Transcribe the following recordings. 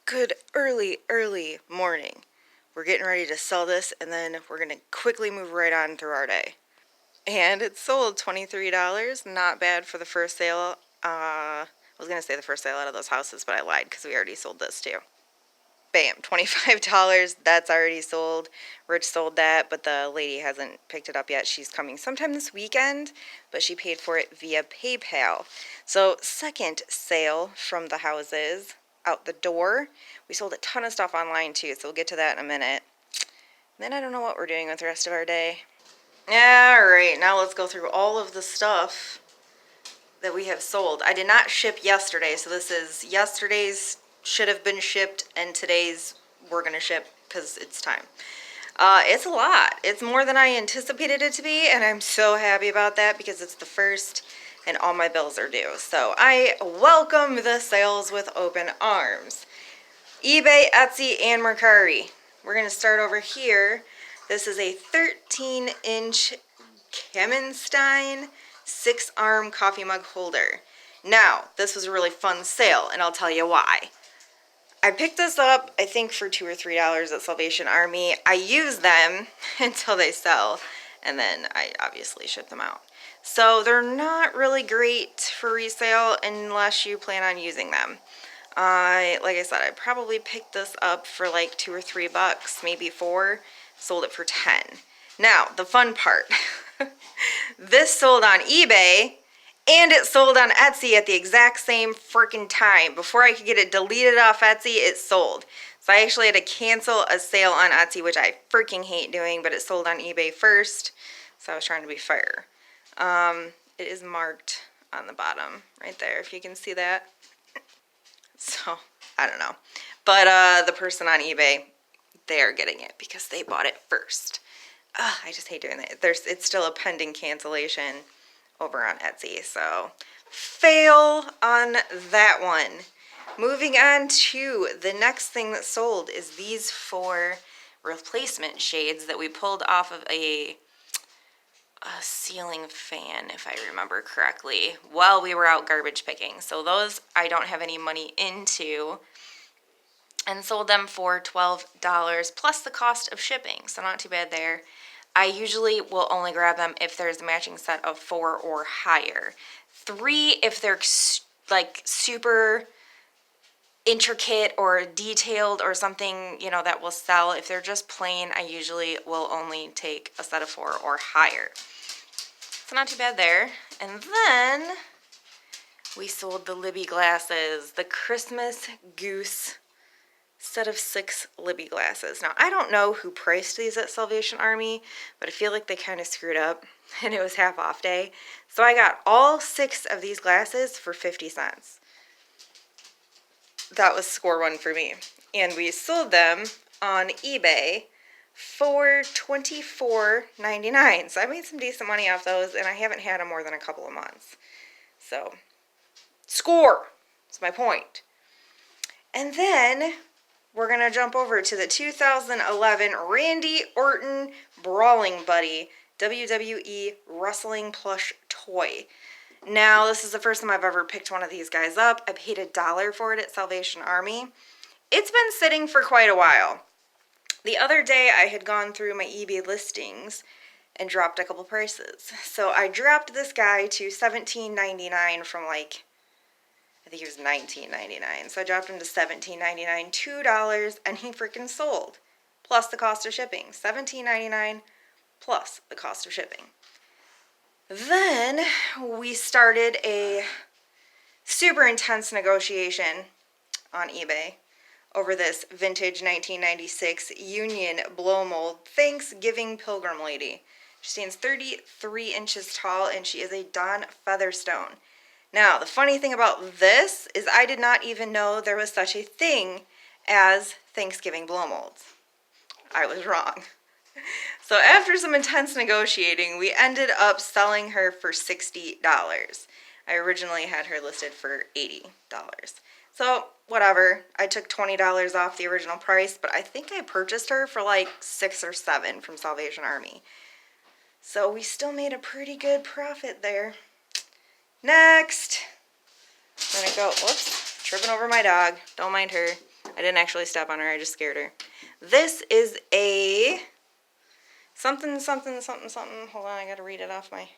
Good early morning. We're getting ready to sell this and then we're going to quickly move right on through our day. And it sold $23. Not bad for the first sale. I was going to say the first sale out of those houses, but I lied because we already sold this too. Bam, $25. That's already sold. Rich sold that, but the lady hasn't picked it up yet. She's coming sometime this weekend, but she paid for it via PayPal. So second sale from the houses out the door. We sold a ton of stuff online too, so we'll get to that in a minute. Then I don't know what we're doing with the rest of our day. Alright, now let's go through all of the stuff that we have sold. I did not ship yesterday, so this is yesterday's should have been shipped, and today's we're going to ship because it's time. It's a lot. It's more than I anticipated it to be, and I'm so happy about that because it's the first and all my bills are due. So I welcome the sales with open arms. eBay, Etsy, and Mercari. We're going to start over here. This is a 13-inch Kamenstein 6-arm coffee mug holder. Now, this was a really fun sale, and I'll tell you why. I picked this up, I think, for $2 or $3 at Salvation Army. I use them until they sell, and then I obviously ship them out. So they're not really great for resale unless you plan on using them. Like I said, I probably picked this up for like $2 or $3, maybe $4. Sold it for $10. Now, the fun part. This sold on eBay, and it sold on Etsy at the exact same freaking time. Before I could get it deleted off Etsy, it sold. So I actually had to cancel a sale on Etsy, which I freaking hate doing, but it sold on eBay first. So I was trying to be fair. It is marked on the bottom right there, if you can see that. So, I don't know. But the person on eBay, they're getting it because they bought it first. I just hate doing that. It's still a pending cancellation over on Etsy, so fail on that one. Moving on to the next thing that sold is these 4 replacement shades that we pulled off of a ceiling fan, if I remember correctly, while we were out garbage picking. So those I don't have any money into, and sold them for $12 plus the cost of shipping, so not too bad there. I usually will only grab them if there's a matching set of 4 or higher. 3 if they're like super intricate or detailed or something, you know, that will sell. If they're just plain, I usually will only take a set of 4 or higher. So not too bad there. And then we sold the Libby glasses, the Christmas Goose set of 6 Libby glasses. Now, I don't know who priced these at Salvation Army, but I feel like they kind of screwed up, and it was half off day. So I got all 6 of these glasses for 50 cents. That was score one for me. And we sold them on eBay for $24.99. So I made some decent money off those, and I haven't had them more than a couple of months. So, score! That's my point. And then we're going to jump over to the 2011 Randy Orton Brawling Buddy WWE Wrestling Plush Toy. Now, this is the first time I've ever picked one of these guys up. I paid $1 for it at Salvation Army. It's been sitting for quite a while. The other day, I had gone through my eBay listings and dropped a couple prices. So I dropped this guy to $17.99 from like, I think he was $19.99. So I dropped him to $17.99, $2, and he freaking sold. Plus the cost of shipping. $17.99 plus the cost of shipping. Then we started a super intense negotiation on eBay over this vintage 1996 Union blow mold Thanksgiving Pilgrim Lady. She stands 33 inches tall, and she is a Dawn Featherstone. Now, the funny thing about this is I did not even know there was such a thing as Thanksgiving blow molds. I was wrong. So after some intense negotiating, we ended up selling her for $60. I originally had her listed for $80. So, whatever. I took $20 off the original price, but I think I purchased her for like $6 or $7 from Salvation Army. So we still made a pretty good profit there. Next, I'm going to go, whoops, tripping over my dog. Don't mind her. I didn't actually step on her, I just scared her. This is a something, something, something, something. Hold on, I gotta read it off my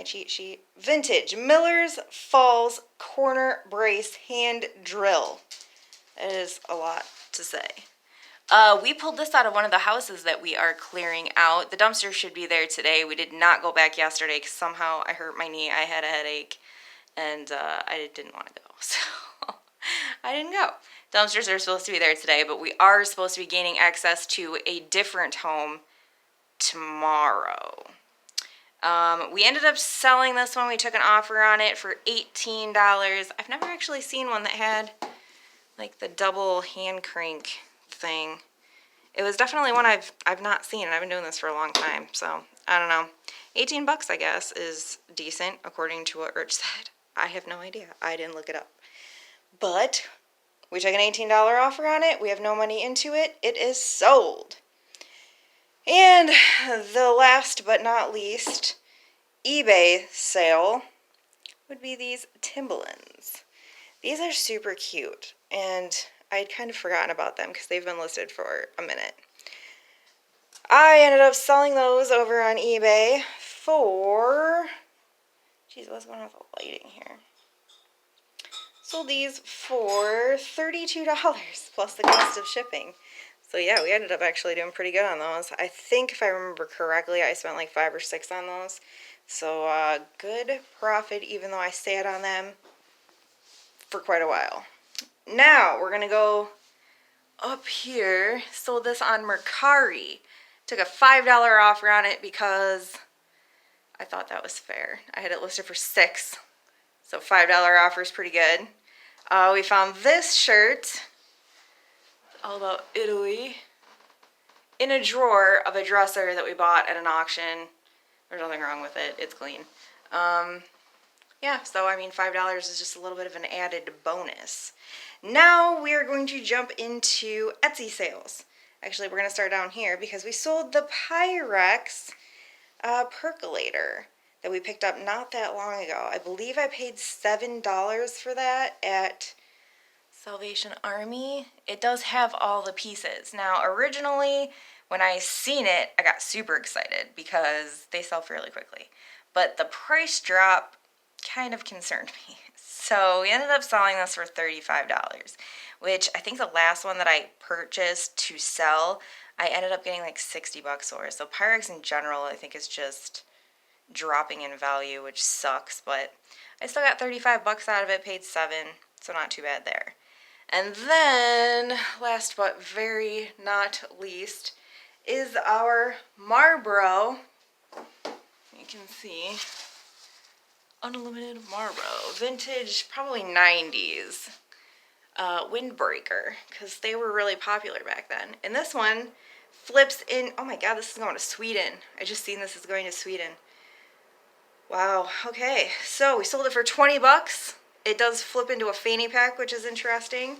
cheat sheet. Vintage Miller's Falls Corner Brace Hand Drill. It is a lot to say. We pulled this out of one of the houses that we are clearing out. The dumpster should be there today. We did not go back yesterday because somehow I hurt my knee. I had a headache, and I didn't want to go, so I didn't go. Dumpsters are supposed to be there today, but we are supposed to be gaining access to a different home tomorrow. We ended up selling this one. We took an offer on it for $18. I've never actually seen one that had like the double hand crank thing. It was definitely one I've not seen, and I've been doing this for a long time, so I don't know. 18 bucks, I guess, is decent according to what Rich said. I have no idea. I didn't look it up. But we took an $18 offer on it. We have no money into it. It is sold. And the last but not least eBay sale would be these Timberlands. These are super cute, and I'd kind of forgotten about them because they've been listed for a minute. I ended up selling those over on eBay for, geez, what's going on with the lighting here? Sold these for $32 plus the cost of shipping. So yeah, we ended up actually doing pretty good on those. I think if I remember correctly, I spent like 5 or 6 on those. So good profit, even though I sat on them for quite a while. Now we're gonna go up here. Sold this on Mercari. Took a $5 offer on it because I thought that was fair. I had it listed for $6, so $5 offer is pretty good. We found this shirt, all about Italy, in a drawer of a dresser that we bought at an auction. There's nothing wrong with it. It's clean. Yeah, so I mean $5 is just a little bit of an added bonus. Now we are going to jump into Etsy sales. Actually, we're going to start down here because we sold the Pyrex percolator that we picked up not that long ago. I believe I paid $7 for that at Salvation Army. It does have all the pieces. Now, originally, when I seen it, I got super excited because they sell fairly quickly. But the price drop kind of concerned me. So we ended up selling this for $35, which I think the last one that I purchased to sell, I ended up getting like 60 bucks for. So Pyrex in general, I think, is just dropping in value, which sucks, but I still got 35 bucks out of it, paid $7, so not too bad there. And then, last but very not least, is our Marlboro. You can see, unlimited Marlboro, vintage, probably 90s, windbreaker, because they were really popular back then. And this one flips in, oh my god, this is going to Sweden. I just seen this is going to Sweden. Wow, okay, so we sold it for 20 bucks. It does flip into a fanny pack, which is interesting.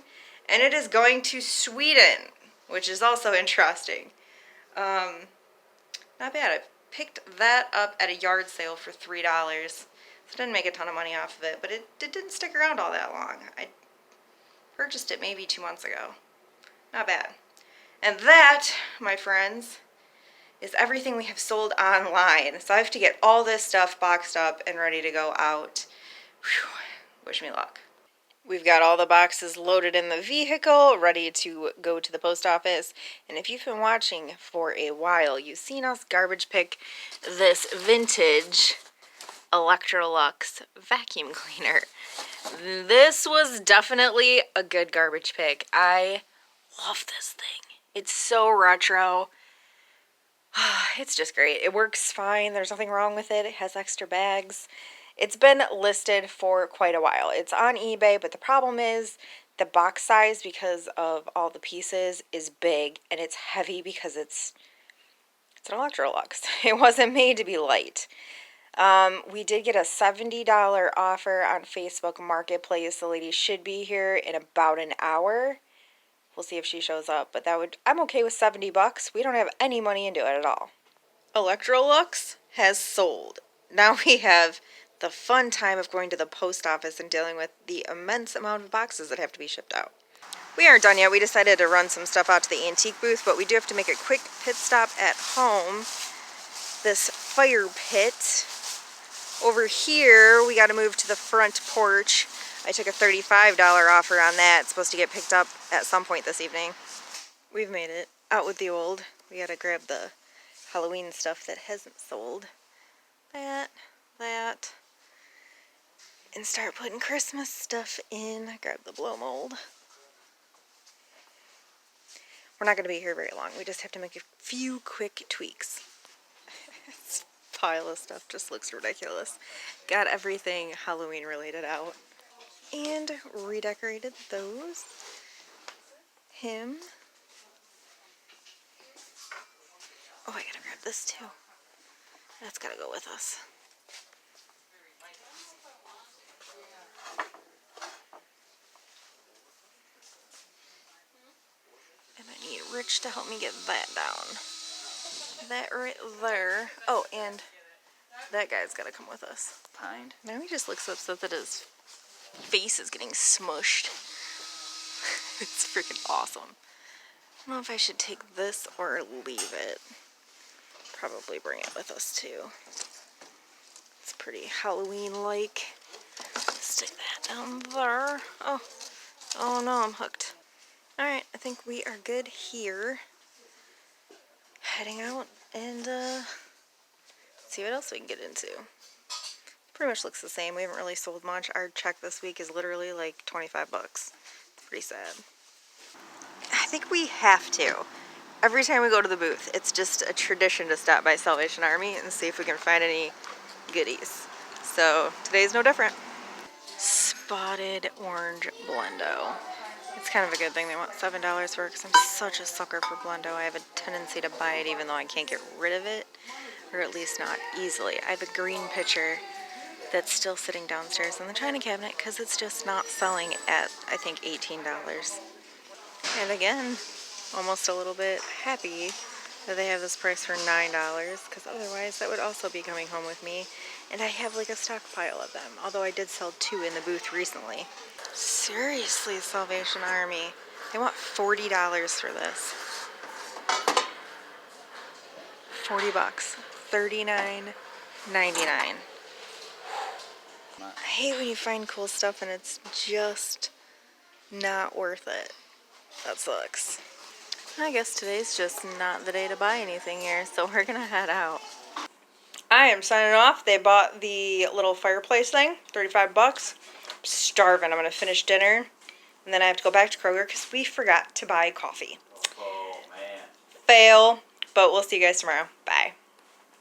And it is going to Sweden, which is also interesting. Not bad. I picked that up at a yard sale for $3. So I didn't make a ton of money off of it, but it didn't stick around all that long. I purchased it maybe 2 months ago. Not bad. And that, my friends, is everything we have sold online. So I have to get all this stuff boxed up and ready to go out. Whew. Wish me luck. We've got all the boxes loaded in the vehicle, ready to go to the post office. And if you've been watching for a while, you've seen us garbage pick this vintage Electrolux vacuum cleaner. This was definitely a good garbage pick. I love this thing. It's so retro. It's just great. It works fine. There's nothing wrong with it. It has extra bags. It's been listed for quite a while. It's on eBay, but the problem is the box size, because of all the pieces, is big, and it's heavy because it's an Electrolux. It wasn't made to be light. We did get a $70 offer on Facebook Marketplace. The lady should be here in about an hour. We'll see if she shows up, but I'm okay with 70 bucks. We don't have any money into it at all. Electrolux has sold. Now we have the fun time of going to the post office and dealing with the immense amount of boxes that have to be shipped out. We aren't done yet. We decided to run some stuff out to the antique booth, but we do have to make a quick pit stop at home. This fire pit. Over here, we got to move to the front porch. I took a $35 offer on that. It's supposed to get picked up at some point this evening. We've made it out with the old. We got to grab the Halloween stuff that hasn't sold. That, and start putting Christmas stuff in. Grab the blow mold. We're not going to be here very long. We just have to make a few quick tweaks. This pile of stuff just looks ridiculous. Got everything Halloween related out. And redecorated those. Him. Oh, I gotta grab this too. That's gotta go with us. And I need Rich to help me get that down. That right there. Oh, and that guy's gotta come with us. Pine. Now he just looks upset that his face is getting smushed. It's freaking awesome. I don't know if I should take this or leave it. Probably bring it with us too. It's pretty Halloween-like. Stick that down there. Oh no, I'm hooked. Alright, I think we are good here. Heading out and see what else we can get into. Pretty much looks the same. We haven't really sold much. Our check this week is literally like 25 bucks. It's pretty sad. I think we have to. Every time we go to the booth, it's just a tradition to stop by Salvation Army and see if we can find any goodies. So today's no different. Spotted orange Blendo. It's kind of a good thing they want $7 for it because I'm such a sucker for Blendo. I have a tendency to buy it even though I can't get rid of it, or at least not easily. I have a green pitcher that's still sitting downstairs in the china cabinet because it's just not selling at, I think, $18. And again, almost a little bit happy that they have this price for $9 because otherwise that would also be coming home with me. And I have like a stockpile of them, although I did sell 2 in the booth recently. Seriously, Salvation Army. They want $40 for this. 40 bucks. $39.99. I hate when you find cool stuff and it's just not worth it. That sucks. I guess today's just not the day to buy anything here, so we're gonna head out. I am signing off. They bought the little fireplace thing, 35 bucks. I'm starving. I'm gonna finish dinner, and then I have to go back to Kroger because we forgot to buy coffee. Oh, man. Fail, but we'll see you guys tomorrow.